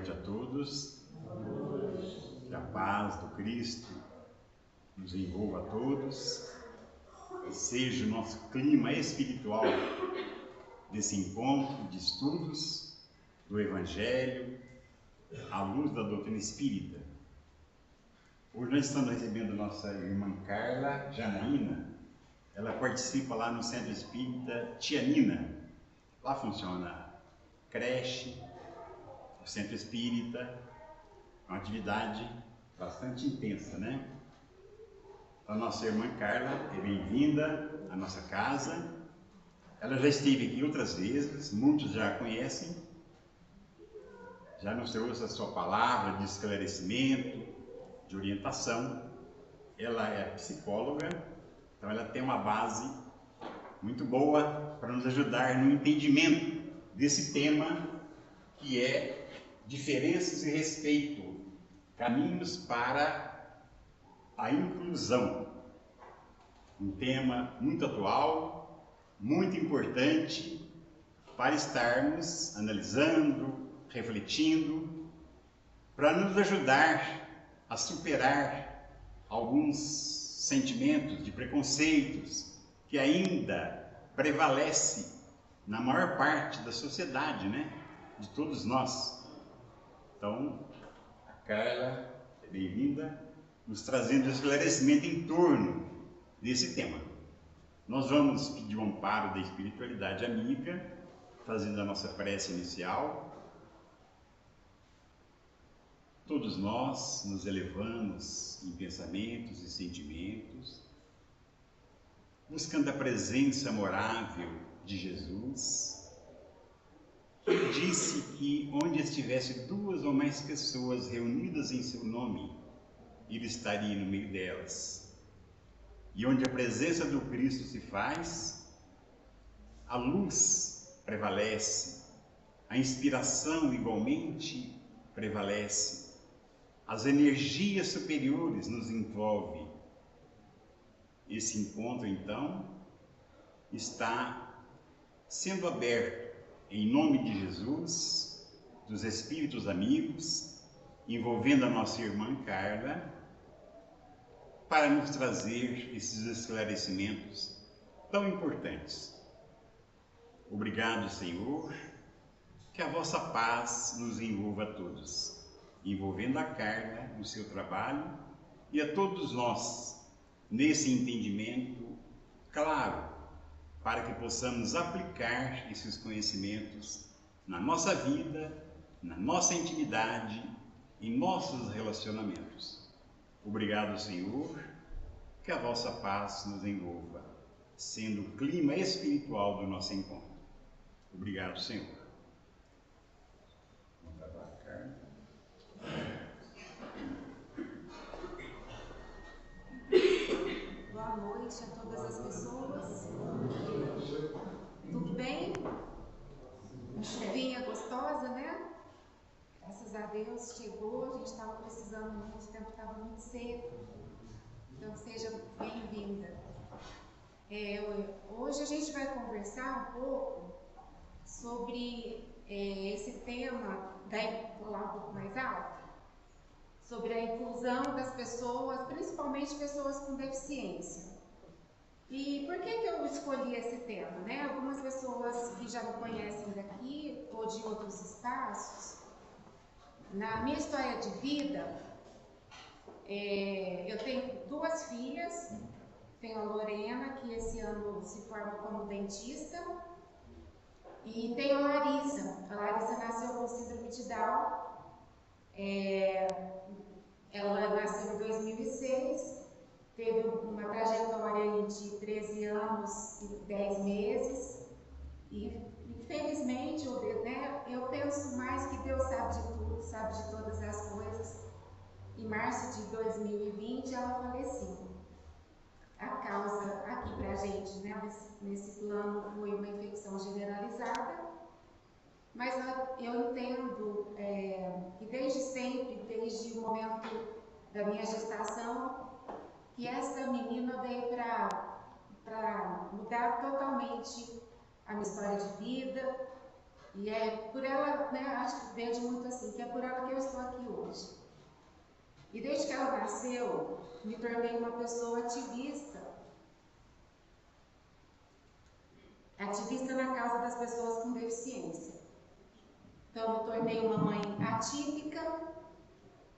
noite a todos. Que a paz do Cristo nos envolva a todos. E seja o nosso clima espiritual desse encontro de estudos do Evangelho à luz da doutrina espírita. Hoje nós estamos recebendo nossa irmã Carla Janaína. Ela participa lá no Centro Espírita Tianina. Lá funciona creche, o Centro Espírita, uma atividade bastante intensa, né? A nossa irmã Carla é bem-vinda à nossa casa. Ela já esteve aqui outras vezes, muitos já a conhecem, já nos trouxe a sua palavra de esclarecimento, de orientação. Ela é psicóloga, então ela tem uma base muito boa para nos ajudar no entendimento desse tema que é diferenças e respeito, caminhos para a inclusão. Um tema muito atual, muito importante para estarmos analisando, refletindo, para nos ajudar a superar alguns sentimentos de preconceitos que ainda prevalece na maior parte da sociedade, né? De todos nós. Então, a Carla é bem-vinda, nos trazendo esclarecimento em torno desse tema. Nós vamos pedir o amparo da espiritualidade amiga, fazendo a nossa prece inicial. Todos nós nos elevamos em pensamentos e sentimentos, buscando a presença amorável de Jesus. Ele disse que onde estivesse duas ou mais pessoas reunidas em seu nome, ele estaria no meio delas. E onde a presença do Cristo se faz, a luz prevalece, a inspiração igualmente prevalece, as energias superiores nos envolvem. Esse encontro, então, está sendo aberto em nome de Jesus, dos Espíritos amigos, envolvendo a nossa irmã Carla, para nos trazer esses esclarecimentos tão importantes. Obrigado, Senhor, que a vossa paz nos envolva a todos, envolvendo a Carla no seu trabalho e a todos nós, nesse entendimento claro, para que possamos aplicar esses conhecimentos na nossa vida, na nossa intimidade, em nossos relacionamentos. Obrigado, Senhor, que a vossa paz nos envolva, sendo o clima espiritual do nosso encontro. Obrigado, Senhor. Vamos trabalhar. Boa noite a todas as pessoas. Tudo bem? Uma chuvinha gostosa, né? Graças a Deus chegou, a gente estava precisando muito, o tempo estava muito seco. Então seja bem-vinda. Hoje a gente vai conversar um pouco sobre esse tema, vou lá um pouco mais alto, sobre a inclusão das pessoas, principalmente pessoas com deficiência. E por que eu escolhi esse tema, né? Algumas pessoas que já me conhecem daqui ou de outros espaços, na minha história de vida, eu tenho duas filhas, tenho a Lorena, que esse ano se forma como dentista, e tenho a Larissa. A Larissa nasceu com síndrome de Down. Ela nasceu em 2006, teve uma trajetória de 13 anos e 10 meses, e infelizmente, eu penso mais que Deus sabe de tudo, sabe de todas as coisas. Em março de 2020 ela faleceu. A causa aqui pra gente, né, nesse plano, foi uma infecção generalizada, mas eu entendo que desde sempre, desde o momento da minha gestação, que essa menina veio para mudar totalmente a minha história de vida, E é por ela, né, acho que vejo muito assim, que é por ela que eu estou aqui hoje. E desde que ela nasceu, me tornei uma pessoa ativista. Ativista na causa das pessoas com deficiência. Então, me tornei uma mãe atípica,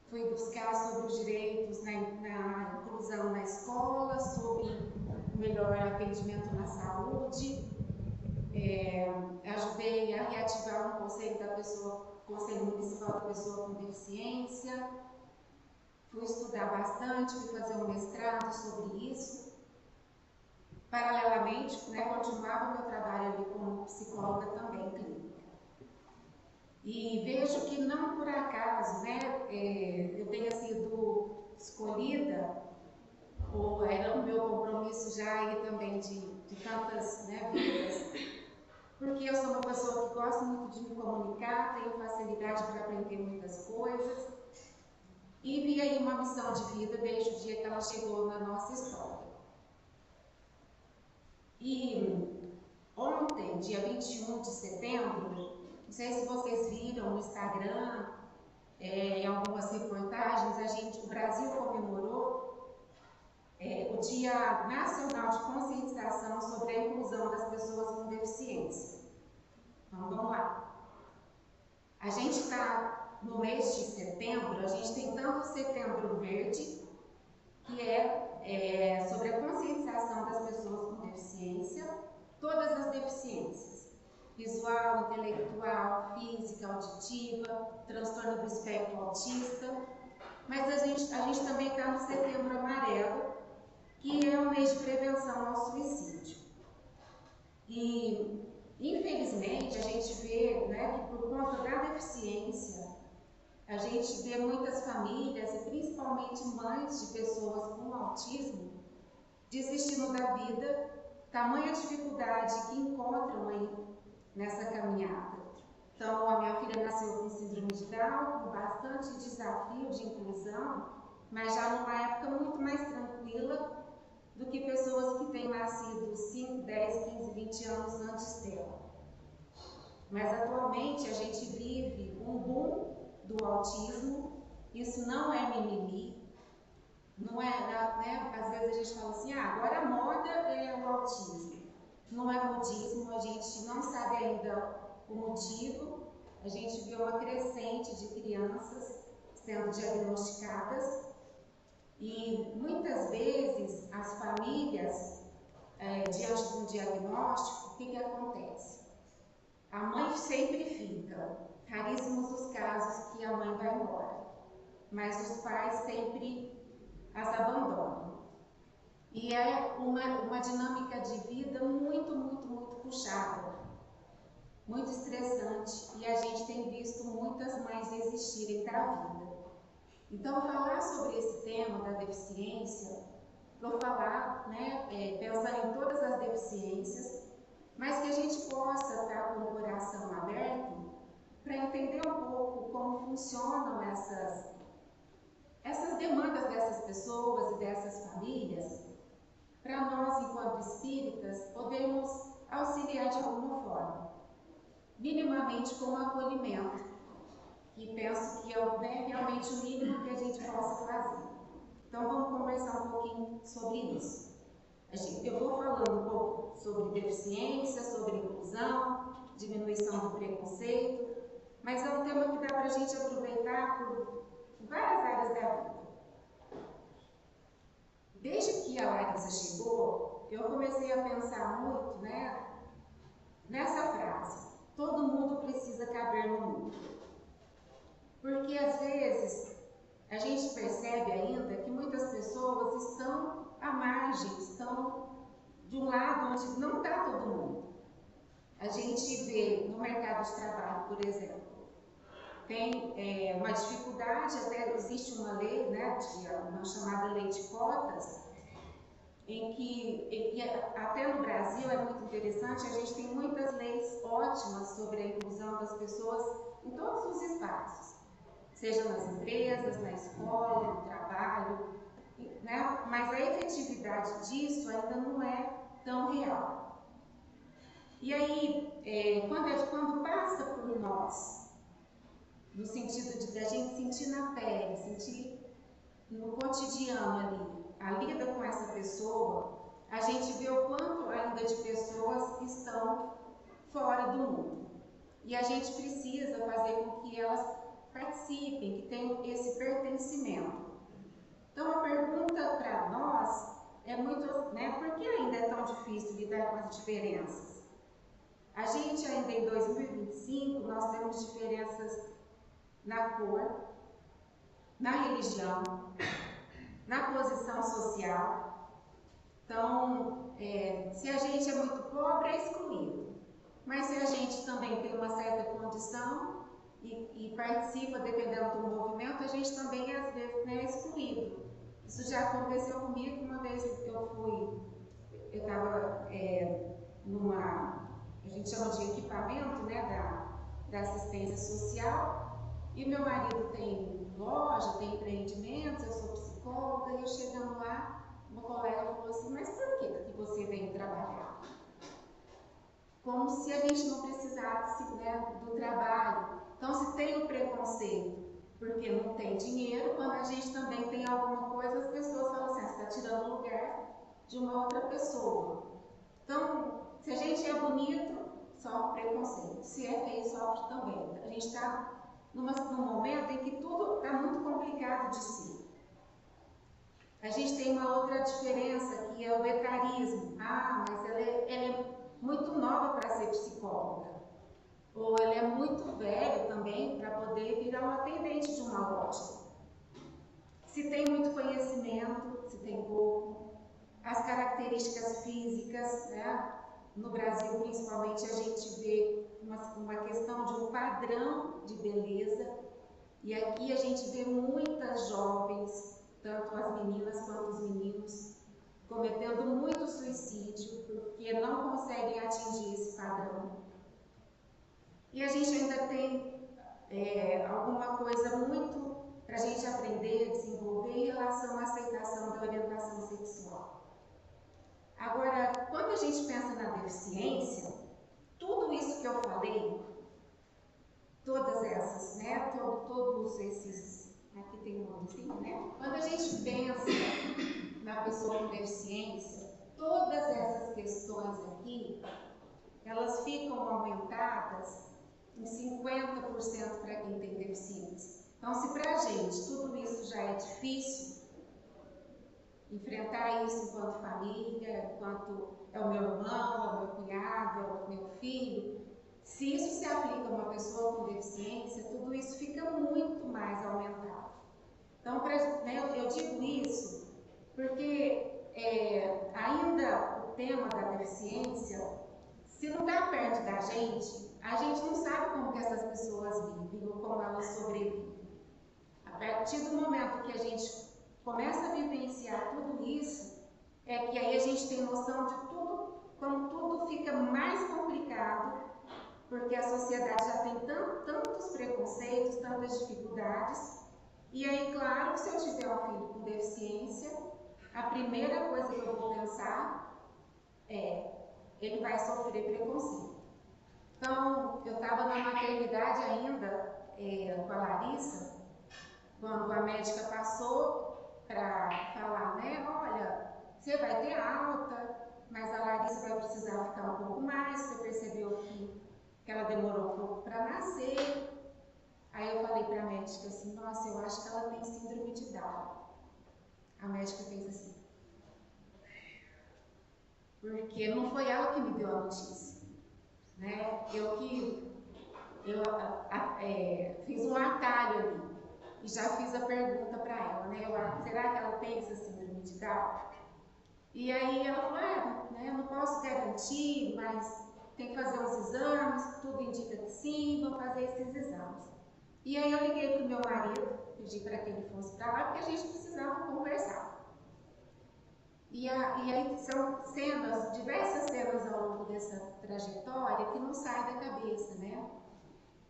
fui buscar sobre os direitos na inclusão na escola, sobre o melhor atendimento na saúde, ajudei a reativar um Conselho Municipal da Pessoa com Deficiência, fui estudar bastante, fui fazer um mestrado sobre isso. Paralelamente, né, continuava o meu trabalho ali como psicóloga também clínica. E vejo que não por acaso, né, eu tenha sido escolhida, ou era o meu compromisso já aí também de tantas, né, vidas, porque eu sou uma pessoa que gosta muito de me comunicar, tenho facilidade para aprender muitas coisas, e vi aí uma missão de vida desde o dia que ela chegou na nossa história. E ontem, dia 21 de setembro, não sei se vocês viram no Instagram, em algumas reportagens, o Brasil comemorou o Dia Nacional de Conscientização sobre a Inclusão das Pessoas com Deficiência. Então, vamos lá. A gente está no mês de setembro, a gente tem tanto o Setembro Verde, que é sobre a conscientização das pessoas com deficiência, todas as deficiências, visual, intelectual, física, auditiva, transtorno do espectro autista, mas a gente também está no Setembro Amarelo, que é o mês de prevenção ao suicídio. E, infelizmente, a gente vê, né, que por conta da deficiência, a gente vê muitas famílias, e principalmente mães de pessoas com autismo, desistindo da vida, tamanha dificuldade que encontram aí nessa caminhada. Então, a minha filha nasceu com síndrome de Down, com bastante desafio de inclusão, mas já numa época muito mais tranquila do que pessoas que têm nascido 5, 10, 15, 20 anos antes dela. Mas atualmente a gente vive um boom do autismo, isso não é mimimi, não é, né, às vezes a gente fala assim, agora a moda é o autismo. Não é modismo, a gente não sabe ainda o motivo, a gente vê uma crescente de crianças sendo diagnosticadas e muitas vezes as famílias, diante de um diagnóstico, o que acontece? A mãe sempre fica, raríssimos os casos que a mãe vai embora, mas os pais sempre as abandonam. E é uma dinâmica de vida muito, muito, muito puxada, muito estressante, e a gente tem visto muitas mães desistirem da vida. Então, falar sobre esse tema da deficiência, vou falar, né, pensando em todas as deficiências, mas que a gente possa estar com o coração aberto para entender um pouco como funcionam essas demandas dessas pessoas e dessas famílias, para nós, enquanto espíritas, podermos auxiliar de alguma forma, minimamente com o acolhimento, que penso que é realmente o mínimo que a gente possa fazer. Então, vamos conversar um pouquinho sobre isso. Eu vou falando um pouco sobre deficiência, sobre inclusão, diminuição do preconceito, mas é um tema que dá para a gente aproveitar por várias áreas da vida. Desde que a Larissa chegou, eu comecei a pensar muito, né, nessa frase: todo mundo precisa caber no mundo. Porque às vezes a gente percebe ainda que muitas pessoas estão à margem, estão de um lado onde não está todo mundo. A gente vê no mercado de trabalho, por exemplo, tem uma dificuldade, até existe uma lei, né, uma chamada lei de cotas, em que até no Brasil é muito interessante, a gente tem muitas leis ótimas sobre a inclusão das pessoas em todos os espaços, seja nas empresas, na escola, no trabalho, né, mas a efetividade disso ainda não é tão real. E aí, quando passa por nós, no sentido de a gente sentir na pele, sentir no cotidiano ali, a lida com essa pessoa, a gente vê o quanto ainda de pessoas estão fora do mundo. E a gente precisa fazer com que elas participem, que tenham esse pertencimento. Então a pergunta para nós é muito, por que ainda é tão difícil lidar com as diferenças? A gente ainda em 2025, nós temos diferenças na cor, na religião, na posição social. Então, se a gente é muito pobre, é excluído. Mas se a gente também tem uma certa condição e participa, dependendo do movimento, a gente também às vezes é excluído. Isso já aconteceu comigo. Uma vez eu estava a gente chama de equipamento, da assistência social, e meu marido tem loja, tem empreendimentos, eu sou psicóloga, e eu chegando lá, uma colega falou assim, mas por que você vem trabalhar? Como se a gente não precisasse do trabalho. Então, se tem o preconceito porque não tem dinheiro, quando a gente também tem alguma coisa, as pessoas falam assim, você está tirando o lugar de uma outra pessoa. Então, se a gente é bonito, sofre preconceito. Se é feio, sofre também. A gente está num momento em que tudo está muito complicado de si. A gente tem uma outra diferença, que é o etarismo. Ah, mas ela é muito nova para ser psicóloga. Ou ela é muito velha também para poder virar uma atendente de uma loja. Se tem muito conhecimento, se tem pouco. As características físicas, no Brasil principalmente a gente vê uma questão de um padrão de beleza. E aqui a gente vê muitas jovens, tanto as meninas quanto os meninos, cometendo muito suicídio porque não conseguem atingir esse padrão. E a gente ainda tem alguma coisa muito para a gente aprender, desenvolver em relação à aceitação da orientação sexual. Agora, quando a gente pensa na deficiência, tudo isso que eu falei, todas essas, todos esses, aqui tem um nomezinho, quando a gente pensa na pessoa com deficiência, todas essas questões aqui, elas ficam aumentadas em 50% para quem tem deficiência. Então, se para a gente tudo isso já é difícil, enfrentar isso enquanto família, enquanto é o meu irmão, é o meu cunhado, é o meu filho, se isso se aplica a uma pessoa com deficiência, tudo isso fica muito mais aumentado. Então, eu digo isso porque ainda o tema da deficiência, se não está perto da gente, a gente não sabe como que essas pessoas vivem ou como elas sobrevivem. A partir do momento que a gente começa a vivenciar tudo isso, é que aí a gente tem noção de tudo, como tudo fica mais complicado, porque a sociedade já tem tantos preconceitos, tantas dificuldades. E aí, claro, que se eu tiver um filho com deficiência, a primeira coisa que eu vou pensar é, ele vai sofrer preconceito. Então, eu estava na maternidade ainda com a Larissa, quando a médica passou para falar, olha, você vai ter alta, mas a Larissa vai precisar ficar um pouco mais, você percebeu que ela demorou um pouco para nascer. Aí eu falei para a médica assim, nossa, eu acho que ela tem síndrome de Down. A médica fez assim, porque não foi ela que me deu a notícia, Eu fiz um atalho ali e já fiz a pergunta para ela, será que ela tem essa síndrome de Down? E aí ela falou, eu não posso garantir, mas tem que fazer uns exames, tudo indica que sim, vou fazer esses exames. E aí eu liguei para o meu marido, pedi para que ele fosse para lá, porque a gente precisava conversar. E aí são diversas cenas ao longo dessa trajetória que não saem da cabeça,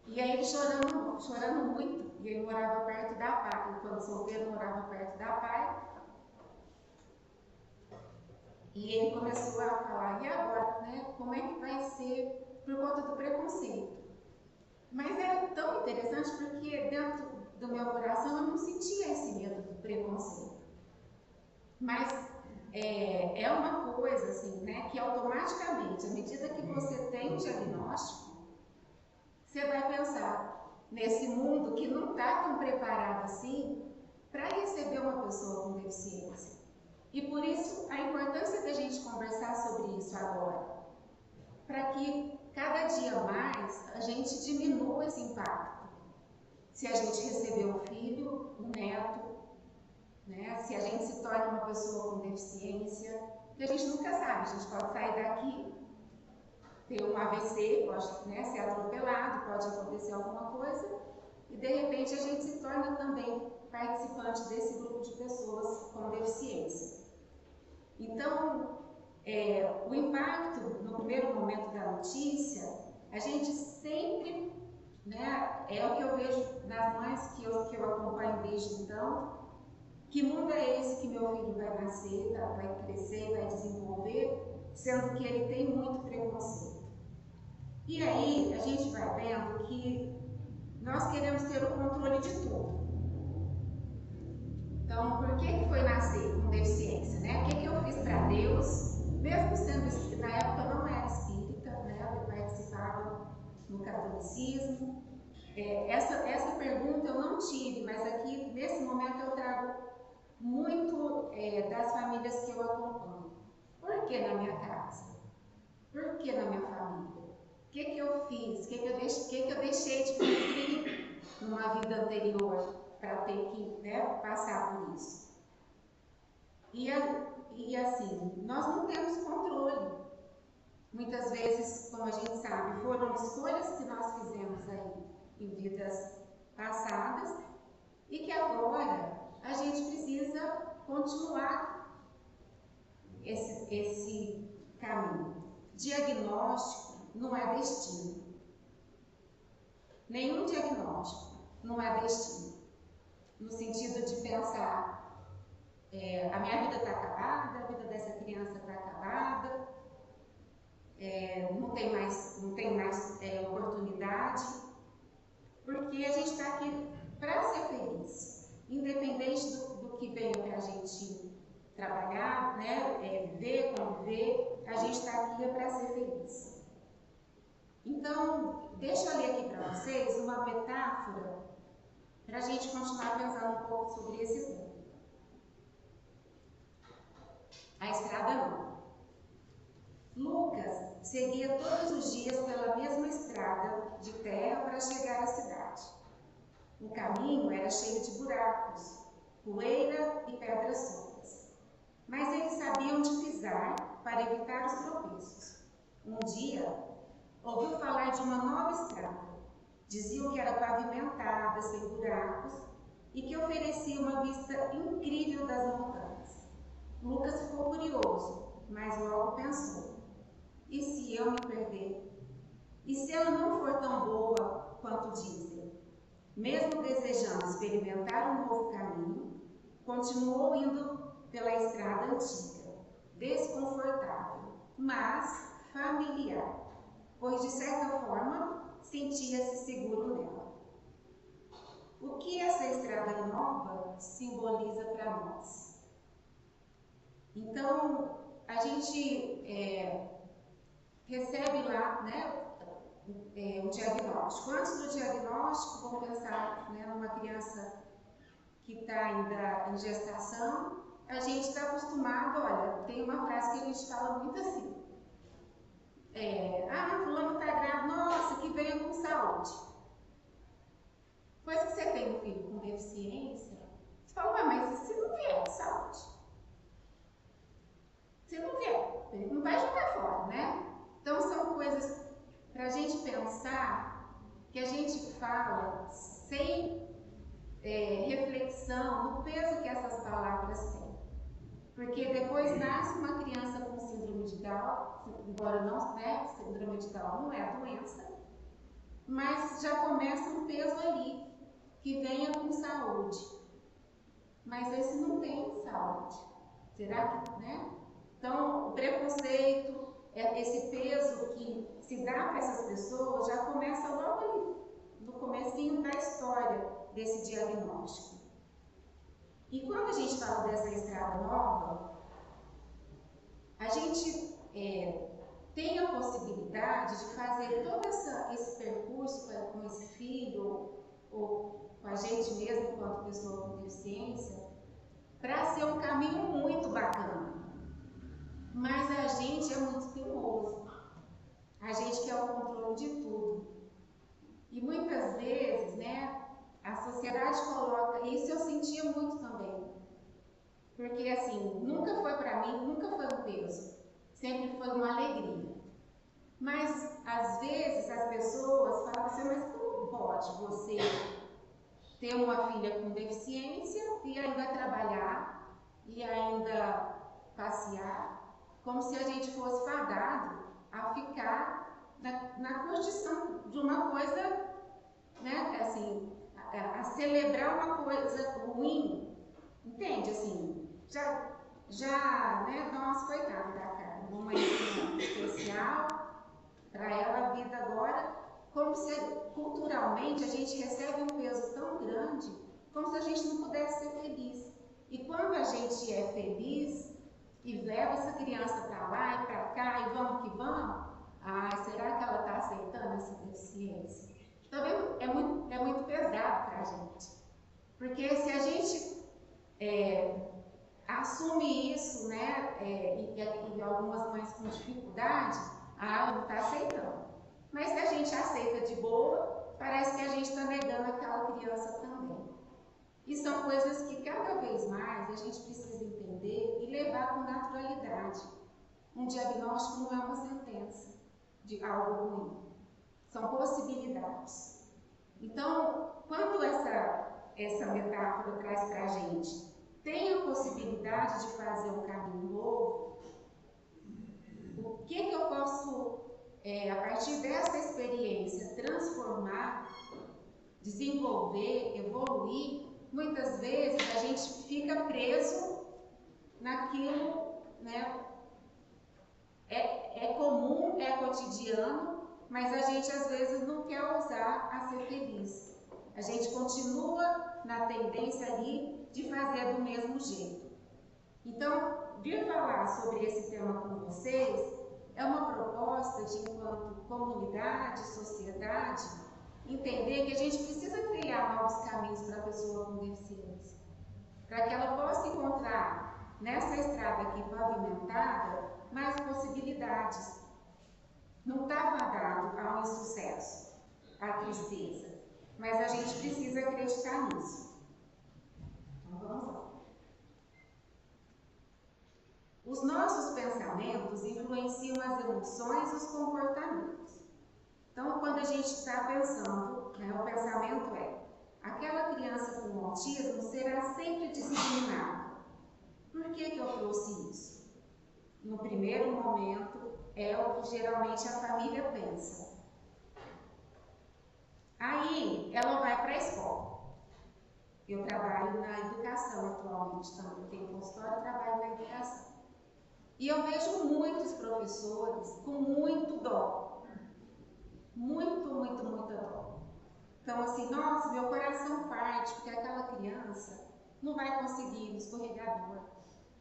E aí ele chorando muito, e ele morava perto da PAI, quando solteiro morava perto da PAI. E ele começou a falar, e agora, como é que vai ser por conta do preconceito. Mas era tão interessante porque dentro do meu coração eu não sentia esse medo do preconceito. Mas é uma coisa assim, né, que automaticamente, à medida que você tem um diagnóstico, você vai pensar nesse mundo que não está tão preparado assim para receber uma pessoa com deficiência. E por isso a importância da gente conversar sobre isso agora, para que cada dia mais a gente diminua esse impacto. Se a gente receber um filho, um neto, né? Se a gente se torna uma pessoa com deficiência, que a gente nunca sabe, a gente pode sair daqui, ter um AVC, pode, né, ser atropelado, pode acontecer alguma coisa, e de repente a gente se torna também participante desse grupo de pessoas com deficiência. Então, o impacto no primeiro momento da notícia, a gente sempre, né, é o que eu vejo nas mães que eu acompanho desde então, que mundo é esse que meu filho vai nascer, vai crescer, vai desenvolver, sendo que ele tem muito preconceito. E aí a gente vai vendo que nós queremos ter o controle de tudo. Então, por que foi nascer com deficiência, né? O que eu fiz para Deus? Mesmo sendo, na época eu não era espírita, né? Eu participava no catolicismo. Essa pergunta eu não tive, mas aqui nesse momento eu trago muito das famílias que eu acompanho. Por que na minha casa? Por que na minha família? O que eu fiz? O que eu deixei de cumprir numa vida anterior para ter que, né, passar por isso? E assim, nós não temos controle. Muitas vezes, como a gente sabe, foram escolhas que nós fizemos aí em vidas passadas e que agora a gente precisa continuar esse caminho. Diagnóstico não é destino. Nenhum diagnóstico não é destino. No sentido de pensar, a minha vida está acabada, a vida dessa criança está acabada, não tem mais oportunidade, porque a gente está aqui para ser feliz, independente do que venha para a gente trabalhar, né, viver, conviver, a gente está aqui para ser feliz. Então, deixa eu ler aqui para vocês uma metáfora para a gente continuar pensando um pouco sobre esse tema. A estrada nova. Lucas seguia todos os dias pela mesma estrada de terra para chegar à cidade. O caminho era cheio de buracos, poeira e pedras soltas. Mas ele sabia onde pisar para evitar os tropeços. Um dia, ouviu falar de uma nova estrada. Diziam que era pavimentada, sem buracos, e que oferecia uma vista incrível das montanhas. Lucas ficou curioso, mas logo pensou: e se eu me perder? E se ela não for tão boa quanto dizem? Mesmo desejando experimentar um novo caminho, continuou indo pela estrada antiga, desconfortável, mas familiar, pois de certa forma sentia-se seguro nela. O que essa estrada nova simboliza para nós? Então, a gente recebe lá, né, o diagnóstico. Antes do diagnóstico, vamos pensar, né, numa criança que está ainda em gestação. A gente está acostumado, olha, tem uma frase que a gente fala muito assim: fulano está grávida, nossa, que venha com saúde. Depois que você tem um filho com deficiência, você fala, mas se não vier com saúde? Se não vier, ele não vai jogar fora, né? Então são coisas para a gente pensar, que a gente fala sem reflexão no peso que essas palavras têm. Porque depois nasce uma criança com síndrome de Down, embora não, né, síndrome de Down não é a doença, mas já começa um peso ali, que venha com saúde. Mas esse não tem saúde. Será que, né? Então, o preconceito, esse peso que se dá para essas pessoas já começa logo ali, no comecinho da história desse diagnóstico. E quando a gente fala dessa estrada nova, a gente tem a possibilidade de fazer todo esse percurso com esse filho, ou com a gente mesmo, enquanto pessoa com deficiência, para ser um caminho muito bacana. Mas a gente é muito teimoso. A gente quer o controle de tudo. E muitas vezes, né, a sociedade coloca, isso eu sentia muito também. Porque assim, nunca foi para mim, nunca foi um peso. Sempre foi uma alegria. Mas, às vezes, as pessoas falam assim, mas como pode você ter uma filha com deficiência e ainda trabalhar, e ainda passear, como se a gente fosse fadado a ficar na condição de uma coisa, né, assim, a celebrar uma coisa ruim, entende? Assim, né, nossa, coitada da cara, uma mãe especial, para ela a vida agora, como se culturalmente a gente recebe um peso tão grande, como se a gente não pudesse ser feliz. E quando a gente é feliz e leva essa criança para lá e para cá e vamos que vamos, será que ela está aceitando essa deficiência? Também é muito pesado para a gente. Porque se a gente assume isso, né, e algumas mães com dificuldade, não está aceitando. Mas se a gente aceita de boa, parece que a gente está negando aquela criança também. E são coisas que cada vez mais a gente precisa entender e levar com naturalidade. Um diagnóstico não é uma sentença de algo ruim, são possibilidades. Então, quando essa metáfora traz para a gente, tem a possibilidade de fazer um caminho novo, o que eu posso, a partir dessa experiência, transformar, desenvolver, evoluir? Muitas vezes a gente fica preso naquilo, né? É comum, é cotidiano, mas a gente às vezes não quer ousar a ser feliz. A gente continua na tendência ali de fazer do mesmo jeito. Então, vir falar sobre esse tema com vocês é uma proposta de, enquanto comunidade, sociedade, entender que a gente precisa criar novos caminhos para a pessoa com deficiência, para que ela possa encontrar nessa estrada aqui pavimentada mais possibilidades. Não está fadado ao insucesso, à tristeza, mas a gente precisa acreditar nisso. Então vamos lá. Os nossos pensamentos influenciam as emoções e os comportamentos. Então, quando a gente está pensando, né, o pensamento é: aquela criança com autismo será sempre discriminada. Por que eu trouxe isso? No primeiro momento, é o que geralmente a família pensa. Aí, ela vai para a escola. Eu trabalho na educação atualmente, também tenho consultório e trabalho na educação. E eu vejo muitos professores com muito dó. Muito dó. Então, assim, nossa, meu coração parte, porque aquela criança não vai conseguir no escorregador,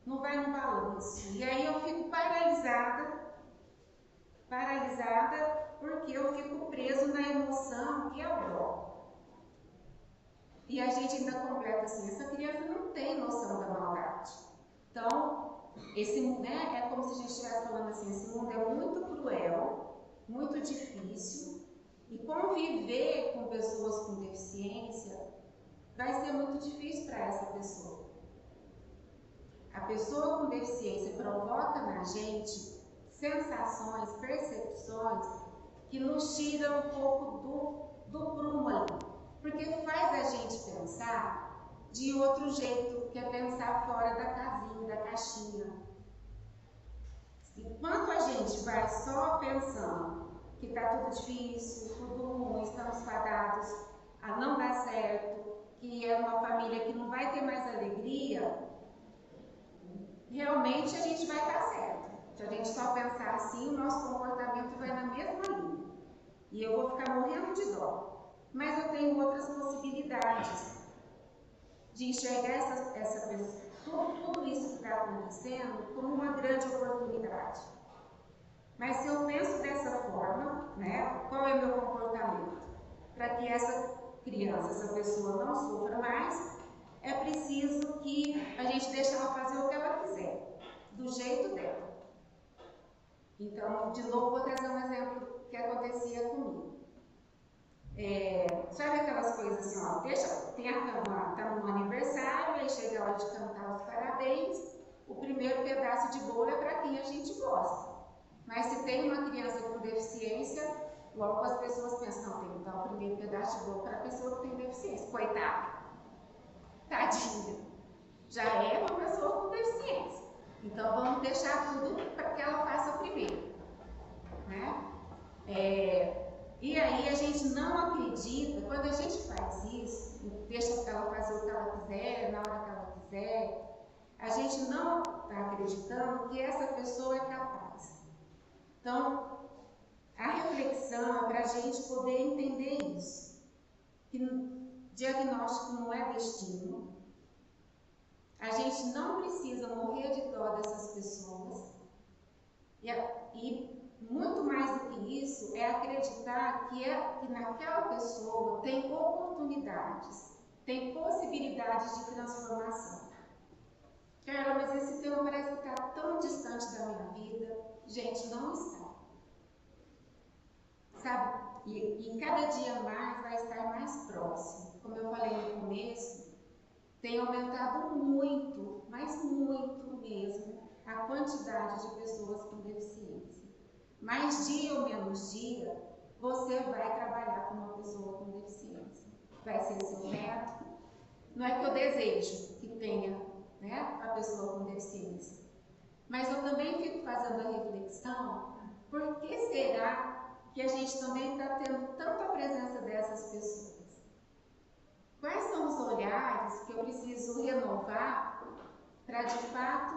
não vai no balanço. E aí eu fico paralisada, porque eu fico preso na emoção que é o dó. E a gente ainda completa assim, essa criança não tem noção da maldade. Então, né, é como se a gente estivesse falando assim, esse mundo é muito cruel, muito difícil, e conviver com pessoas com deficiência vai ser muito difícil para essa pessoa. A pessoa com deficiência provoca na gente sensações, percepções que nos tiram um pouco do prumo ali, porque faz a gente pensar de outro jeito, que é pensar fora da casinha, da caixinha. Enquanto a gente vai só pensando que está tudo difícil, tudo ruim, estamos fadados a não dar certo, que é uma família que não vai ter mais alegria, realmente a gente vai estar certo. Se a gente só pensar assim, o nosso comportamento vai na mesma linha. E eu vou ficar morrendo de dó. Mas eu tenho outras possibilidades de enxergar tudo isso que está acontecendo como uma grande oportunidade. Mas se eu penso dessa forma, né, qual é o meu comportamento? Para que essa criança, essa pessoa não sofra mais, é preciso que a gente deixe ela fazer o que ela quiser, do jeito dela. Então, de novo, vou trazer um exemplo que acontecia comigo. Sabe aquelas coisas assim, ó, tá no aniversário, aí chega a hora de cantar os parabéns, o primeiro pedaço de bolo é para quem a gente gosta. Mas se tem uma criança com deficiência, logo as pessoas pensam, não, tem que dar o primeiro pedaço de bolo para a pessoa que tem deficiência. Coitada, tadinha, já é uma pessoa com deficiência. Então vamos deixar tudo para que ela faça primeiro, né? E aí a gente não acredita, quando a gente faz isso, deixa ela fazer o que ela quiser, na hora que ela quiser, a gente não está acreditando que essa pessoa é capaz. Então, a reflexão é para a gente poder entender isso, que diagnóstico não é destino, a gente não precisa morrer de dó dessas pessoas, e muito mais do que isso é acreditar que naquela pessoa tem oportunidades, tem possibilidades de transformação. Carla, mas esse tema parece que está tão distante da minha vida. Gente, não está. Sabe? E cada dia mais vai estar mais próximo. Como eu falei no começo, tem aumentado muito, mas muito mesmo, a quantidade de pessoas com deficiência. Mais dia ou menos dia, você vai trabalhar com uma pessoa com deficiência. Vai ser seu neto. Não é que eu desejo que tenha, né, a pessoa com deficiência. Mas eu também fico fazendo a reflexão, por que será que a gente também está tendo tanta presença dessas pessoas? Quais são os olhares que eu preciso renovar para, de fato,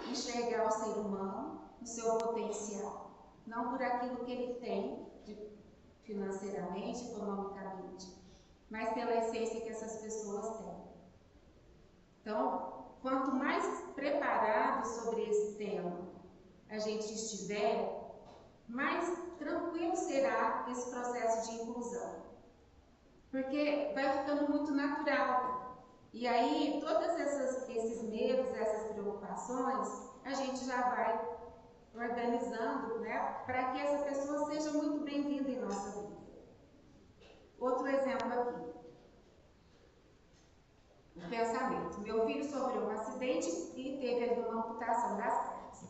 enxergar o ser humano, o seu potencial? Não por aquilo que ele tem, financeiramente, economicamente, mas pela essência que essas pessoas têm. Então, quanto mais preparado sobre esse tema a gente estiver, mais tranquilo será esse processo de inclusão. Porque vai ficando muito natural. E aí, todos esses medos, essas preocupações, a gente já vai organizando, né, para que essa pessoa seja muito bem-vinda em nossa vida. Outro exemplo aqui. O pensamento. Meu filho sofreu um acidente e teve ali uma amputação das pernas.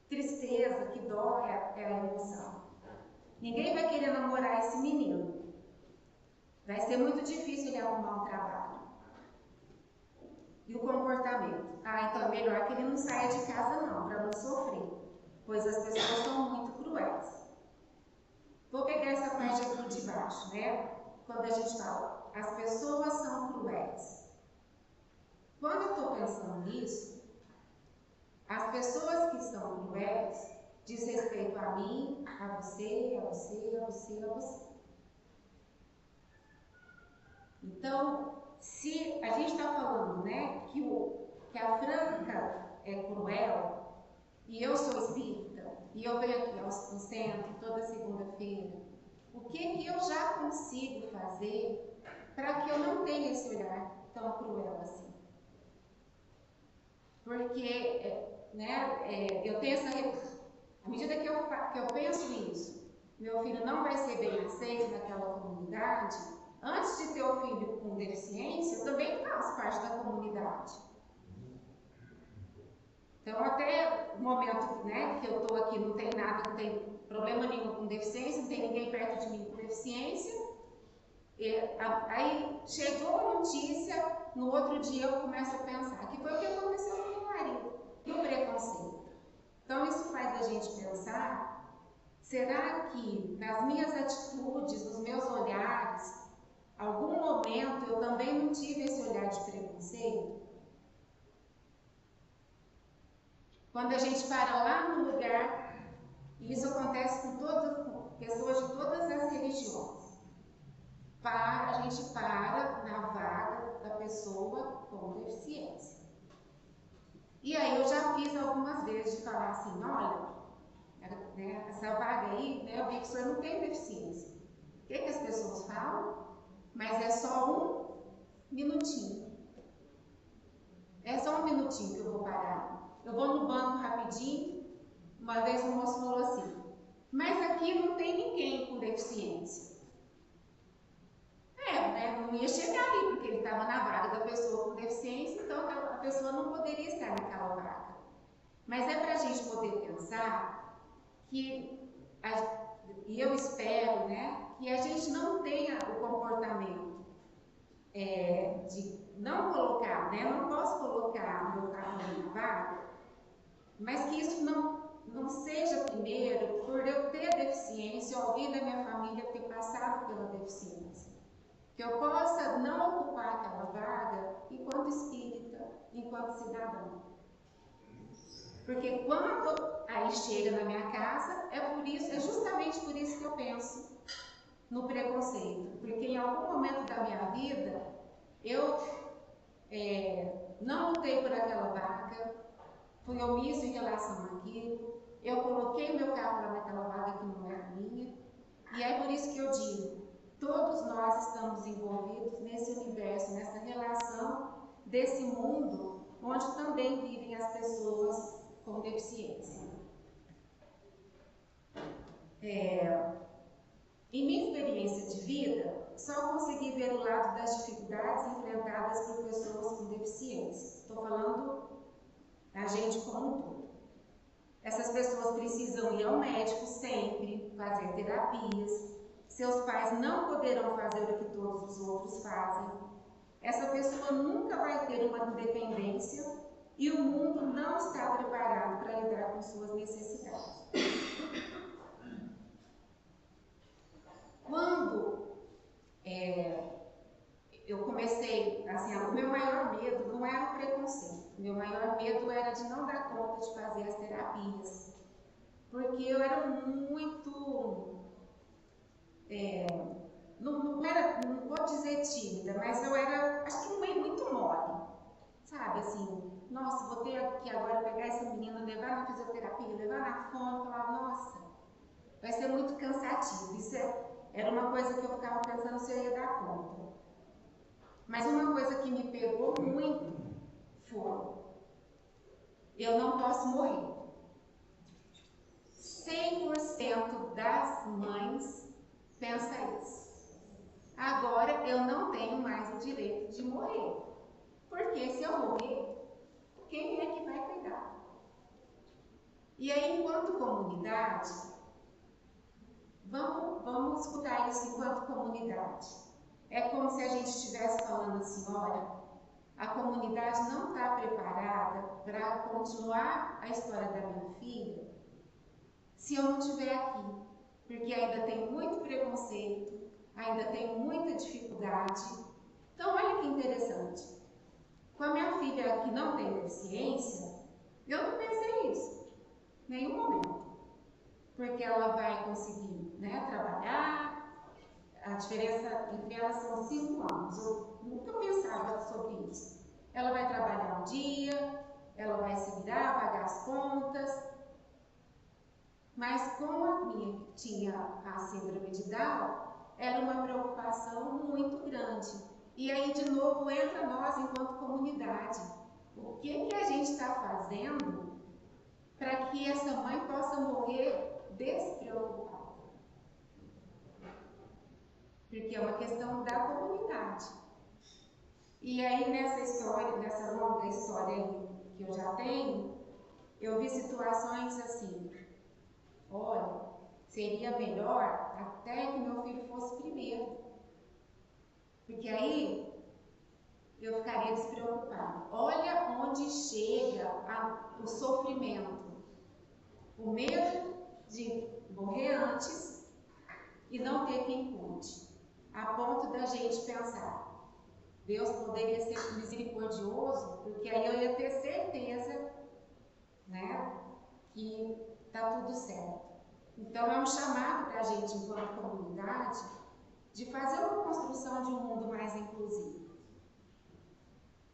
Tristeza, que dó é a emoção. Ninguém vai querer namorar esse menino. Vai ser muito difícil ele arrumar um trabalho. E o comportamento? Então é melhor que ele não saia de casa não, para não sofrer, pois as pessoas são muito cruéis. Vou pegar essa parte aqui de baixo, né? Quando a gente fala, as pessoas são cruéis. Quando eu estou pensando nisso, as pessoas que são cruéis diz respeito a mim, a você, a você, a você, a você. Então, se a gente está falando, né, que a Franca é cruel, e eu sou espírita, e eu venho aqui no centro toda segunda-feira, o que eu já consigo fazer para que eu não tenha esse olhar tão cruel assim? Porque, eu tenho à medida que eu penso isso, meu filho não vai ser bem aceito naquela comunidade. Antes de ter o filho com deficiência, eu também faço parte da comunidade. Então, até o momento, né, que eu estou aqui, não tem nada, não tem problema nenhum com deficiência, não tem ninguém perto de mim com deficiência. Aí chegou a notícia, no outro dia eu começo a pensar que foi o que aconteceu com o meu marido, no preconceito. Então, isso faz a gente pensar, será que nas minhas atitudes, nos meus olhares, algum momento eu também não tive esse olhar de preconceito? Quando a gente para lá no lugar, e isso acontece com pessoas de todas as religiões, a gente para na vaga da pessoa com deficiência. E aí eu já fiz algumas vezes de falar assim, olha, né, essa vaga aí, né, eu vi que o senhor não tem deficiência. O que as pessoas falam? Mas é só um minutinho. É só um minutinho que eu vou parar. Eu vou no banco rapidinho. Uma vez o moço falou assim, mas aqui não tem ninguém com deficiência. Né, não ia chegar ali, porque ele estava na vaga da pessoa com deficiência, então a pessoa não poderia estar naquela vaga. Mas é para a gente poder pensar que, e eu espero, né, que a gente não tenha o comportamento de não colocar, né, não posso colocar meu carro na vaga, mas que isso não seja primeiro por eu ter deficiência ou alguém da minha família ter passado pela deficiência. Que eu possa não ocupar aquela vaga enquanto espírita, enquanto cidadão. Porque quando aí chega na minha casa, é justamente por isso que eu penso no preconceito. Porque em algum momento da minha vida, eu não lutei por aquela vaga, fui omisso em relação àquilo, eu coloquei meu carro lá naquela vaga que não era minha, e é por isso que eu digo, todos nós estamos envolvidos nesse universo, nessa relação desse mundo, onde também vivem as pessoas com deficiência. Em minha experiência de vida, só consegui ver o lado das dificuldades enfrentadas por pessoas com deficiência. Estou falando da gente como um todo. Essas pessoas precisam ir ao médico sempre, fazer terapias. Seus pais não poderão fazer o que todos os outros fazem. Essa pessoa nunca vai ter uma independência e o mundo não está preparado para lidar com suas necessidades. Quando eu comecei, assim, o meu maior medo não era o preconceito, o meu maior medo era de não dar conta de fazer as terapias, porque eu era muito, não vou dizer tímida, mas eu era, acho que muito mole, sabe, assim, nossa, vou ter que agora pegar essa menina, levar na fisioterapia, levar na fono, falar, nossa, vai ser muito cansativo. Isso era uma coisa que eu ficava pensando se eu ia dar conta. Mas uma coisa que me pegou muito foi, eu não posso morrer. 100% das mães pensa isso. Agora eu não tenho mais o direito de morrer. Porque se eu morrer, quem é que vai cuidar? E aí, enquanto comunidade, vamos escutar isso enquanto comunidade. É como se a gente estivesse falando assim, olha, a comunidade não está preparada para continuar a história da minha filha se eu não estiver aqui. Porque ainda tem muito preconceito, ainda tem muita dificuldade. Então, olha que interessante. Com a minha filha que não tem deficiência, eu não pensei isso, em nenhum momento. Porque ela vai conseguir, né, trabalhar, a diferença entre elas são 5 anos, eu nunca pensava sobre isso. Ela vai trabalhar um dia, ela vai se virar, pagar as contas, mas como a minha tinha a síndrome de Down, era uma preocupação muito grande. E aí, de novo, entra nós enquanto comunidade. O que a gente está fazendo para que essa mãe possa morrer despreocupada? Porque é uma questão da comunidade. E aí, nessa história, nessa longa história aí que eu já tenho, eu vi situações assim, olha, seria melhor até que meu filho fosse primeiro. Porque aí eu ficaria despreocupada. Olha onde chega o sofrimento. O medo de morrer antes e não ter quem cuide. A ponto da gente pensar, Deus poderia ser misericordioso, porque aí eu ia ter certeza né? Que está tudo certo. Então é um chamado para a gente, enquanto comunidade, de fazer uma construção de um mundo mais inclusivo.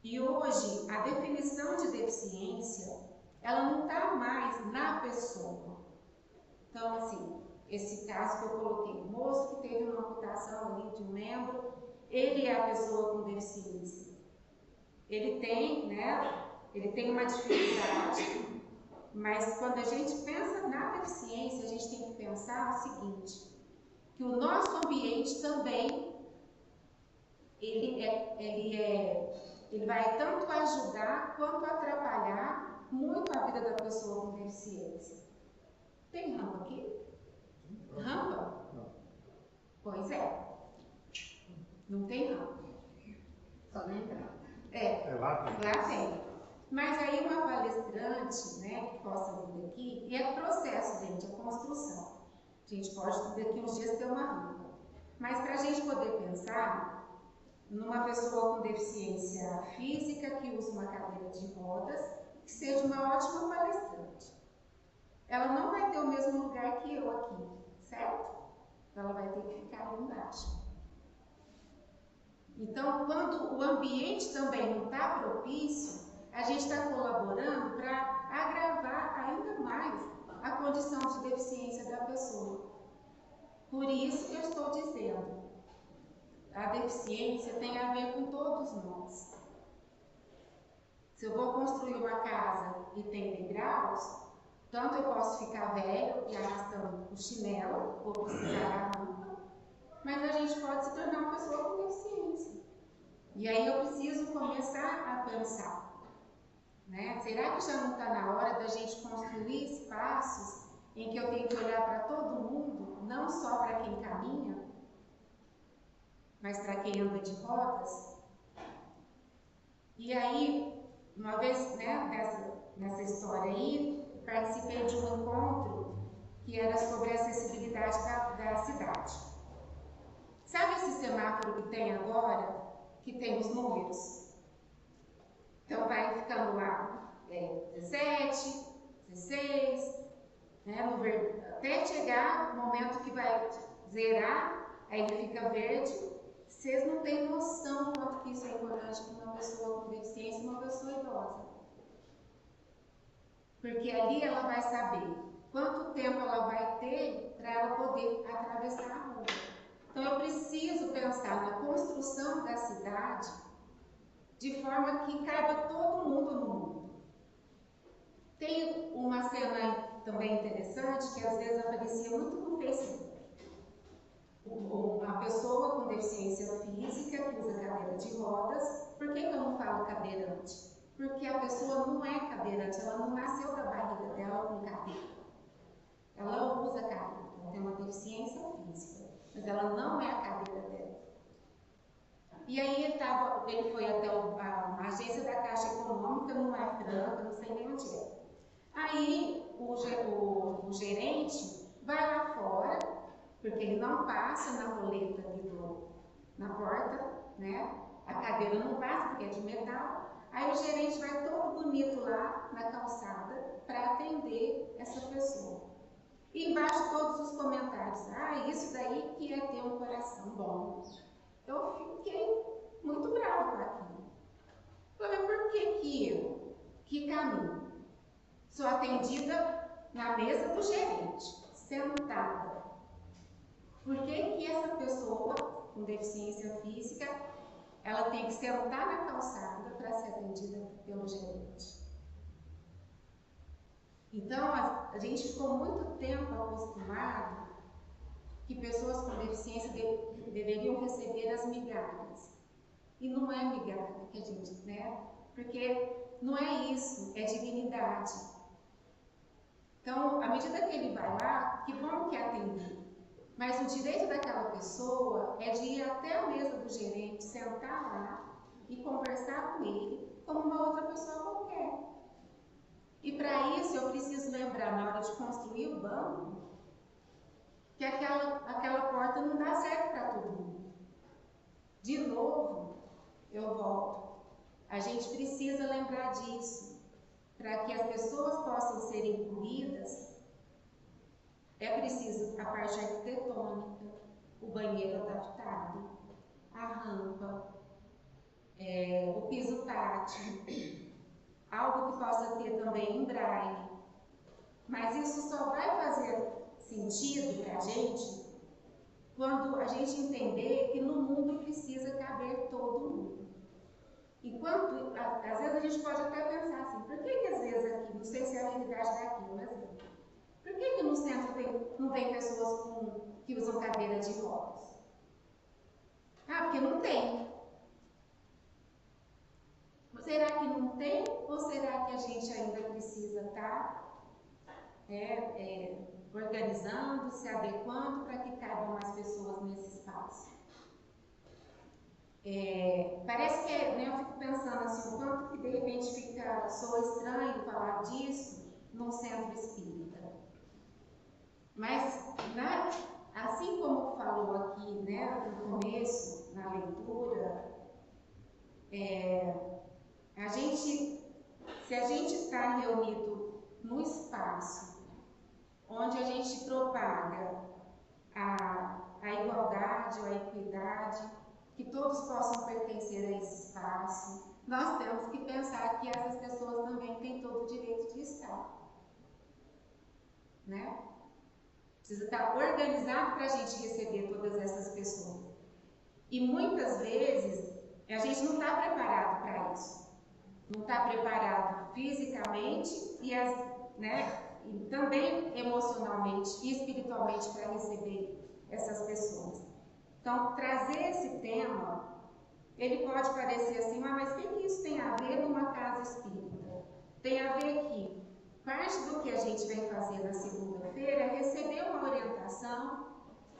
E hoje, a definição de deficiência, ela não está mais na pessoa. Então, assim, esse caso que eu coloquei, o moço que teve uma amputação ali de um membro, ele é a pessoa com deficiência. Ele tem, né, ele tem uma dificuldade, mas quando a gente pensa na deficiência, a gente tem que pensar o seguinte, que o nosso ambiente também, ele vai tanto ajudar quanto atrapalhar muito a vida da pessoa com deficiência. Tem rampa aqui? Rampa? Não. Pois é. Não tem rampa. Só na entrada. Lá tem. Mas aí uma palestrante, né, que possa vir aqui, e é processo, gente, é construção. A gente pode daqui uns dias ter uma rampa. Mas para a gente poder pensar numa pessoa com deficiência física que usa uma cadeira de rodas, que seja uma ótima palestrante. Ela não vai ter o mesmo lugar que eu aqui, certo? Ela vai ter que ficar ali embaixo. Então, quando o ambiente também não está propício, a gente está colaborando para agravar ainda mais a condição de deficiência da pessoa. Por isso que eu estou dizendo, a deficiência tem a ver com todos nós. Se eu vou construir uma casa e tem degraus, tanto eu posso ficar velho e arrastando o chinelo, ou precisar da rampa, mas a gente pode se tornar uma pessoa com deficiência. E aí eu preciso começar a pensar, né? Será que já não está na hora da gente construir espaços em que eu tenho que olhar para todo mundo, não só para quem caminha, mas para quem anda de rodas? E aí, uma vez, né, nessa história aí, participei de um encontro que era sobre a acessibilidade da cidade. Sabe esse semáforo que tem agora, que tem os números? Então vai ficando lá 17, 16, né, até chegar o momento que vai zerar, aí ele fica verde. Vocês não têm noção do quanto que isso é importante para uma pessoa com deficiência e uma pessoa idosa. Porque ali ela vai saber quanto tempo ela vai ter para ela poder atravessar a rua. Então eu preciso pensar na construção da cidade de forma que caiba todo mundo no mundo. Tem uma cena também interessante que às vezes aparecia muito no Facebook. Uma pessoa com deficiência física que usa cadeira de rodas. Por que eu não falo cadeirante? Porque a pessoa não é cadeirante, ela não nasceu da barriga dela com cadeira. Ela usa cadeira, ela tem uma deficiência física, mas ela não é a cadeira dela. E aí ele foi até uma agência da Caixa Econômica, numa Franca, não sei nem onde é. Aí o gerente vai lá fora, porque ele não passa na roleta ali na porta, né? A cadeira não passa porque é de metal. Aí o gerente vai todo bonito lá na calçada para atender essa pessoa. E embaixo todos os comentários, isso daí que é ter um coração bom. Eu fiquei muito brava com aquilo. Falei, por que eu, que caminho, sou atendida na mesa do gerente, sentada? Por que essa pessoa com deficiência física, ela tem que sentar na calçada para ser atendida pelo gerente? Então, a gente ficou muito tempo acostumado que pessoas com deficiência deveriam receber as migalhas. E não é migalha que a gente, né? Porque não é isso, é dignidade. Então, à medida que ele vai lá, que bom que é atendido. Mas o direito daquela pessoa é de ir até a mesa do gerente, sentar lá e conversar com ele como uma outra pessoa qualquer. E para isso eu preciso lembrar, na hora de construir o banco, que aquela porta não dá certo para todo mundo. De novo, eu volto. A gente precisa lembrar disso. para que as pessoas possam ser incluídas, é preciso a parte arquitetônica, o banheiro adaptado, a rampa, o piso tátil, algo que possa ter também em braille. Mas isso só vai fazer sentido para a gente quando a gente entender que no mundo precisa caber todo mundo. Enquanto, às vezes a gente pode até pensar assim, por que às vezes aqui, não sei se é a realidade daqui, mas por que no centro não tem pessoas que usam cadeira de rodas? Ah, porque não tem. Será que não tem? Ou será que a gente ainda precisa estar organizando, se adequando para que caibam mais pessoas nesse espaço? Parece que, eu fico pensando assim, o quanto que de repente soa estranho falar disso num centro espírita. Mas, assim como falou aqui, no começo, na leitura, se a gente está reunido no espaço onde a gente propaga a igualdade ou a equidade, que todos possam pertencer a esse espaço, nós temos que pensar que essas pessoas também têm todo o direito de estar. Precisa estar organizado para a gente receber todas essas pessoas. E muitas vezes a gente não está preparado para isso. Não está preparado fisicamente e também emocionalmente e espiritualmente para receber essas pessoas. Então, trazer esse tema, ele pode parecer assim, mas o que isso tem a ver numa casa espírita? Tem a ver que parte do que a gente vem fazer na segunda-feira é receber uma orientação,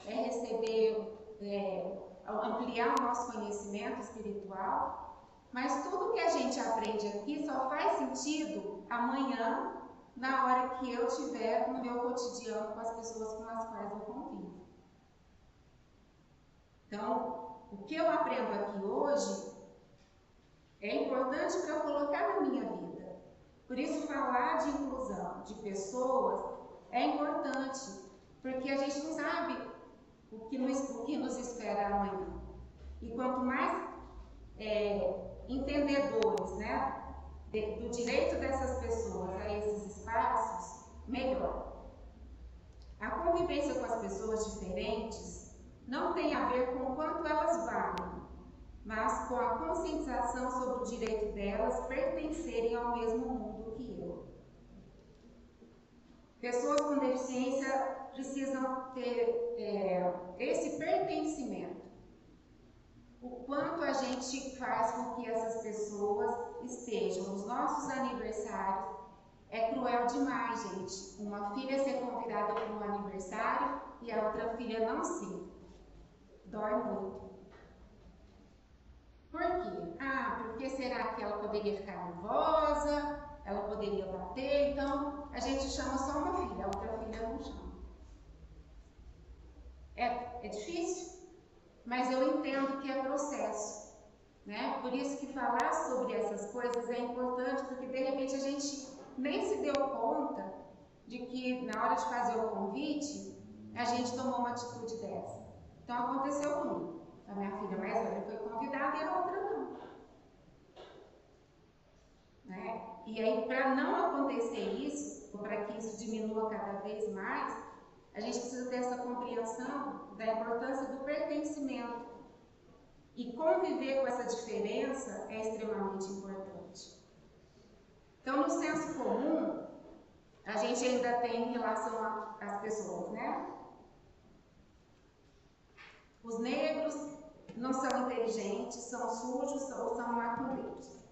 é receber, ampliar o nosso conhecimento espiritual, mas tudo que a gente aprende aqui só faz sentido amanhã, na hora que eu estiver no meu cotidiano com as pessoas com as quais eu convivo. Então, o que eu aprendo aqui hoje é importante para eu colocar na minha vida. Por isso, falar de inclusão de pessoas é importante, porque a gente não sabe o que nos espera amanhã. E quanto mais entendedores do direito dessas pessoas a esses espaços, melhor. A convivência com as pessoas diferentes não tem a ver com o quanto elas valem, mas com a conscientização sobre o direito delas pertencerem ao mesmo mundo que eu. Pessoas com deficiência precisam ter esse pertencimento. O quanto a gente faz com que essas pessoas estejam nos nossos aniversários é cruel demais, gente. Uma filha ser convidada para um aniversário e a outra filha não ser. Dói muito. Por quê? Porque será que ela poderia ficar nervosa? Ela poderia bater? Então, a gente chama só uma filha, a outra filha não chama. É difícil, mas eu entendo que é processo. Por isso que falar sobre essas coisas é importante, porque de repente a gente nem se deu conta de que na hora de fazer o convite, a gente tomou uma atitude dessa. Então aconteceu comigo. A minha filha mais velha foi convidada e a outra não. E aí, para não acontecer isso, ou para que isso diminua cada vez mais, a gente precisa ter essa compreensão da importância do pertencimento. E conviver com essa diferença é extremamente importante. Então, no senso comum, a gente ainda tem em relação às pessoas, Os negros não são inteligentes, são sujos ou são macumbeiros.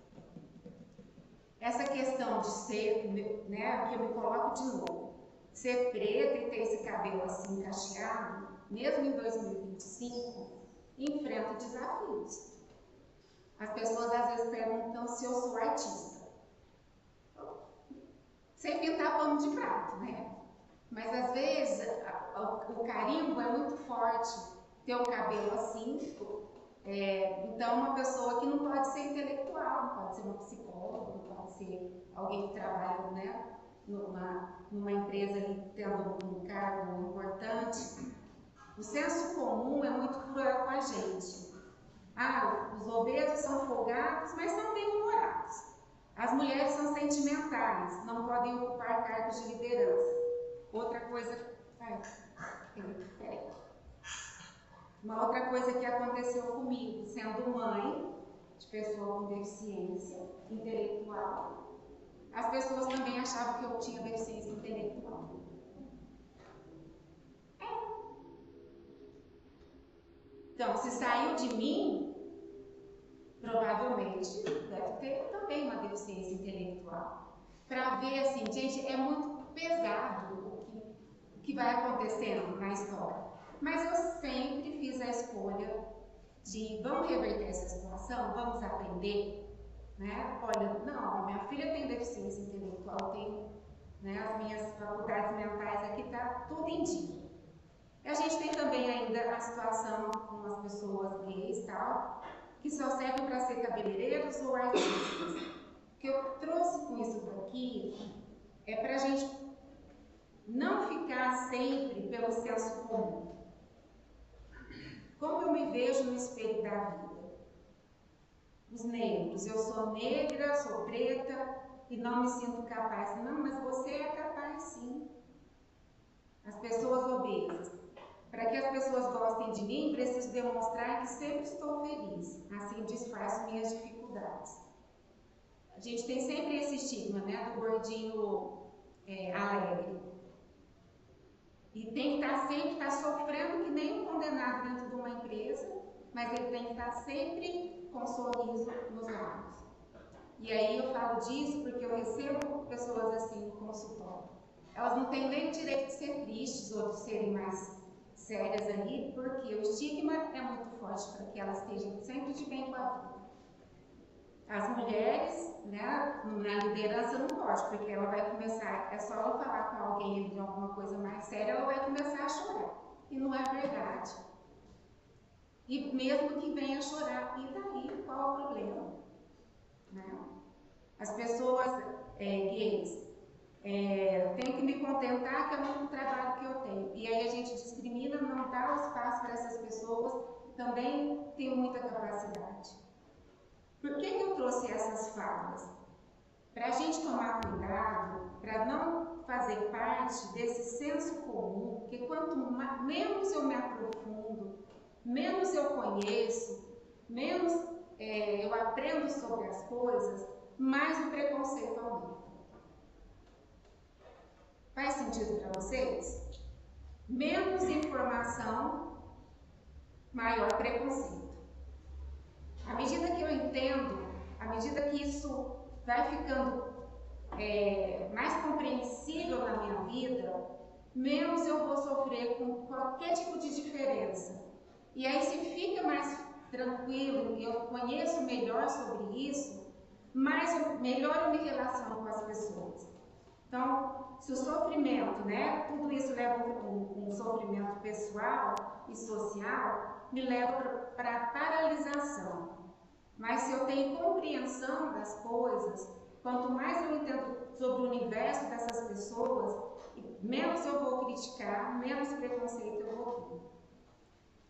Essa questão de ser, que eu me coloco de novo, ser preta e ter esse cabelo assim cacheado, mesmo em 2025, enfrenta desafios. As pessoas às vezes perguntam se eu sou artista. Sem pintar pano de prato, Mas às vezes o carimbo é muito forte. Ter o cabelo assim, Então, uma pessoa que não pode ser intelectual, não pode ser uma psicóloga, não pode ser alguém que trabalha, né, numa empresa ali tendo um cargo importante. O senso comum é muito cruel com a gente. Os obesos são folgados, mas são bem-humorados. As mulheres são sentimentais, não podem ocupar cargos de liderança. Outra coisa... Uma outra coisa que aconteceu comigo, sendo mãe de pessoa com deficiência intelectual, as pessoas também achavam que eu tinha deficiência intelectual. Então, se saiu de mim, provavelmente deve ter também uma deficiência intelectual. Para ver, assim, gente, é muito pesado o que vai acontecendo na história. Mas eu sempre fiz a escolha de vamos reverter essa situação, vamos aprender, né? Olha, não, minha filha tem deficiência intelectual, tem, né, as minhas faculdades mentais aqui, tá tudo em dia. A gente tem também ainda a situação com as pessoas gays, tal, que só servem para ser cabeleireiros ou artistas. O que eu trouxe com isso daqui é para a gente não ficar sempre pelo senso comum. Como eu me vejo no espelho da vida? Os negros, eu sou negra, sou preta e não me sinto capaz. Não, mas você é capaz sim. As pessoas obesas. Para que as pessoas gostem de mim, preciso demonstrar que sempre estou feliz. Assim disfarço minhas dificuldades. A gente tem sempre esse estigma, né, do gordinho alegre. E tem que estar sofrendo que nem um condenado dentro de uma empresa, mas ele tem que estar sempre com um sorriso nos lábios. E aí eu falo disso porque eu recebo pessoas assim no consultório. Elas não têm nem o direito de ser tristes ou de serem mais sérias ali, porque o estigma é muito forte para que elas estejam sempre de bem com a vida. As mulheres, né, na liderança não pode, porque ela vai começar, é só ela falar com alguém de alguma coisa mais séria, ela vai começar a chorar. E não é verdade. E mesmo que venha chorar, e daí, qual é o problema? Né? As pessoas gays têm que me contentar que é o único trabalho que eu tenho. E aí a gente discrimina, não dá o espaço para essas pessoas que também têm muita capacidade. Por que eu trouxe essas falas? Para a gente tomar cuidado, para não fazer parte desse senso comum, porque quanto menos eu me aprofundo, menos eu conheço, menos eu aprendo sobre as coisas, mais o preconceito aumenta. Faz sentido para vocês? Menos informação, maior preconceito. À medida que eu entendo, à medida que isso vai ficando mais compreensível na minha vida, menos eu vou sofrer com qualquer tipo de diferença. E aí, se fica mais tranquilo e eu conheço melhor sobre isso, melhor eu me relaciono com as pessoas. Então, se o sofrimento, né, tudo isso leva um sofrimento pessoal e social, me leva para a paralisação. Mas se eu tenho compreensão das coisas, quanto mais eu entendo sobre o universo dessas pessoas, menos eu vou criticar, menos preconceito eu vou ter.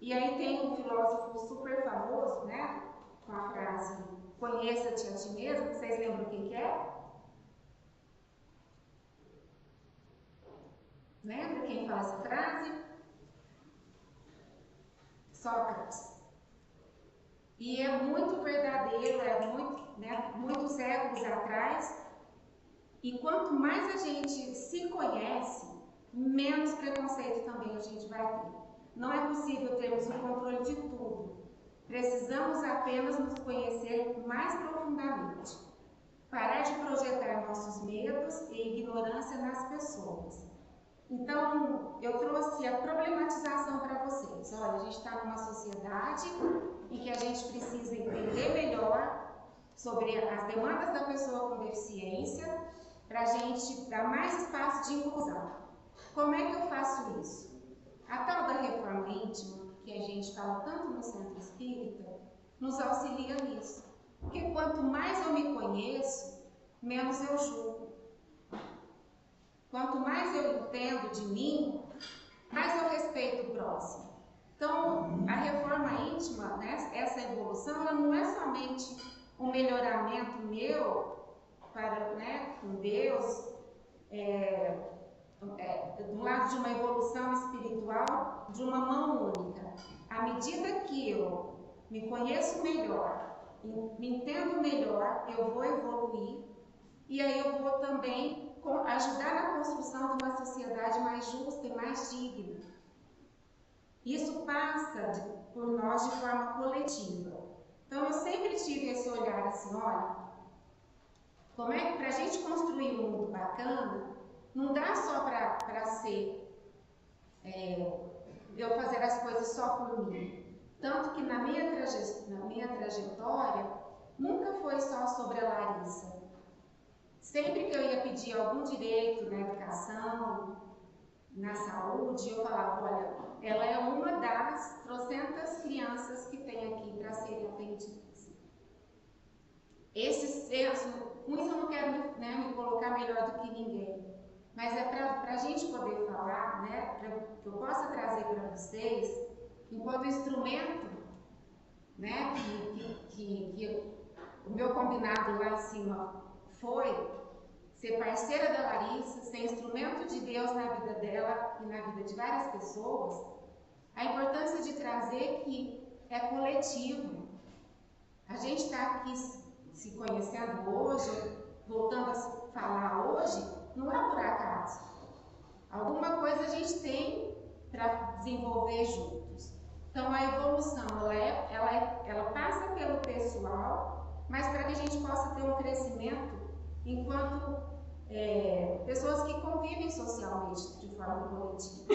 E aí tem um filósofo super famoso, né, com a frase, conheça-te a ti mesmo, vocês lembram quem que é? Lembra quem fala essa frase? Sócrates. E é muito verdadeiro, muitos séculos atrás. E quanto mais a gente se conhece, menos preconceito também a gente vai ter. Não é possível termos o controle de tudo. Precisamos apenas nos conhecer mais profundamente. Parar de projetar nossos medos e ignorância nas pessoas. Então, eu trouxe a problematização para vocês. Olha, a gente está numa sociedade em que a gente precisa entender melhor sobre as demandas da pessoa com deficiência para a gente dar mais espaço de inclusão. Como é que eu faço isso? A tal da reforma íntima, que a gente fala tanto no centro espírita, nos auxilia nisso. Porque quanto mais eu me conheço, menos eu julgo. Quanto mais eu entendo de mim, mais eu respeito o próximo. Então, a reforma íntima, né, essa evolução, ela não é somente um melhoramento meu para, né, com Deus, do lado de uma evolução espiritual de uma mão única. À medida que eu me conheço melhor, me entendo melhor, eu vou evoluir e aí eu vou também ajudar na construção de uma sociedade mais justa e mais digna. Isso passa por nós de forma coletiva. Então eu sempre tive esse olhar assim, olha, como é que para a gente construir um mundo bacana, não dá só para ser eu fazer as coisas só por mim. Tanto que na minha trajetória, nunca foi só sobre a Larissa. Sempre que eu ia pedir algum direito na educação, na saúde, eu falava, olha, ela é uma das trocentas crianças que tem aqui para serem atendidas. Esse senso, com isso eu não quero me colocar melhor do que ninguém, mas é para a gente poder falar, né, para que eu possa trazer para vocês, enquanto instrumento, né, que o meu combinado lá em cima foi ser parceira da Larissa, ser instrumento de Deus na vida dela e na vida de várias pessoas, a importância de trazer que é coletivo. A gente está aqui se conhecendo hoje, voltando a se falar hoje, não é por acaso. Alguma coisa a gente tem para desenvolver juntos. Então a evolução, ela passa pelo pessoal, mas para que a gente possa ter um crescimento enquanto pessoas que convivem socialmente de forma coletiva.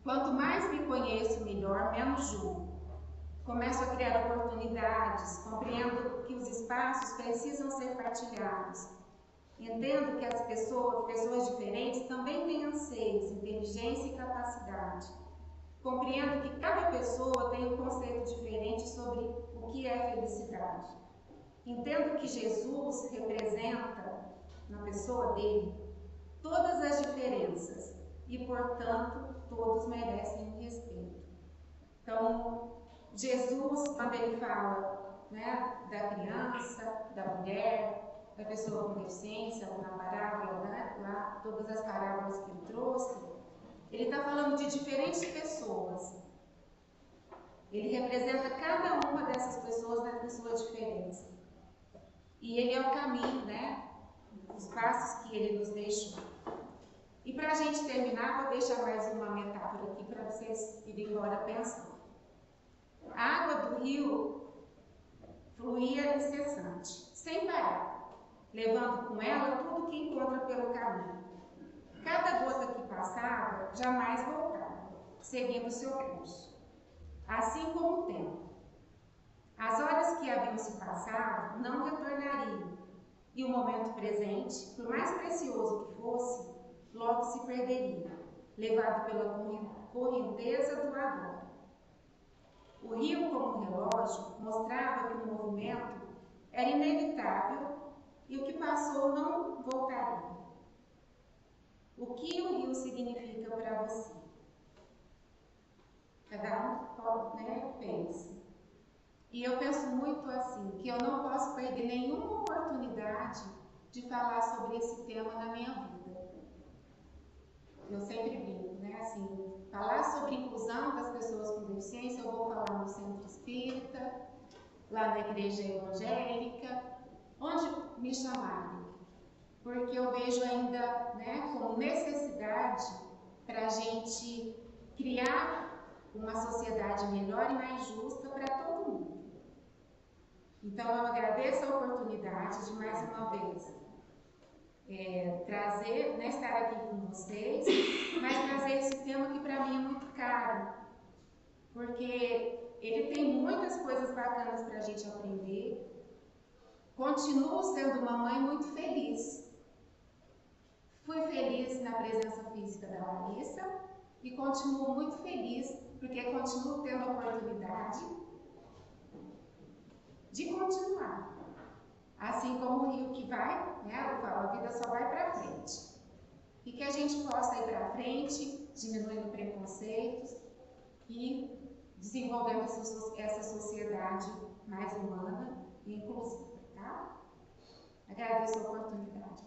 Quanto mais me conheço melhor, menos julgo. Começo a criar oportunidades, compreendo que os espaços precisam ser partilhados. Entendo que as pessoas diferentes também têm anseios, inteligência e capacidade. Compreendo que cada pessoa tem um conceito diferente sobre o que é felicidade. Entendo que Jesus representa, na pessoa dele, todas as diferenças e, portanto, todos merecem um respeito. Então, Jesus, quando ele fala, né, da criança, da mulher, da pessoa com deficiência, na parábola, né, lá, todas as parábolas que ele trouxe, ele está falando de diferentes pessoas. Ele representa cada uma dessas pessoas na sua diferença. E ele é o caminho, né? Os passos que ele nos deixou. E para a gente terminar, vou deixar mais uma metáfora aqui para vocês irem embora pensando. A água do rio fluía incessante, sem parar, levando com ela tudo que encontra pelo caminho. Cada gota que passava jamais voltava, seguindo seu curso. Assim como o tempo. As horas que haviam se passado não retornariam, e o momento presente, por mais precioso que fosse, logo se perderia, levado pela correnteza do agora. O rio, como relógio, mostrava que o movimento era inevitável e o que passou não voltaria. O que o rio significa para você? Cada um, né, pensa. E eu penso muito assim, que eu não posso perder nenhuma oportunidade de falar sobre esse tema na minha vida. Eu sempre brinco, né? Assim, falar sobre inclusão das pessoas com deficiência, eu vou falar no Centro Espírita, lá na Igreja Evangélica, onde me chamarem. Porque eu vejo ainda, né, como necessidade para a gente criar uma sociedade melhor e mais justa para todo mundo. Então, eu agradeço a oportunidade de, mais uma vez, trazer, né, estar aqui com vocês, mas trazer esse tema que para mim é muito caro, porque ele tem muitas coisas bacanas para a gente aprender. Continuo sendo uma mãe muito feliz. Fui feliz na presença física da Larissa e continuo muito feliz porque continuo tendo a oportunidade de continuar. Assim como o rio que vai, né, eu falo, a vida só vai para frente. E que a gente possa ir para frente, diminuindo preconceitos e desenvolvendo essa sociedade mais humana e inclusiva, tá? Agradeço a oportunidade.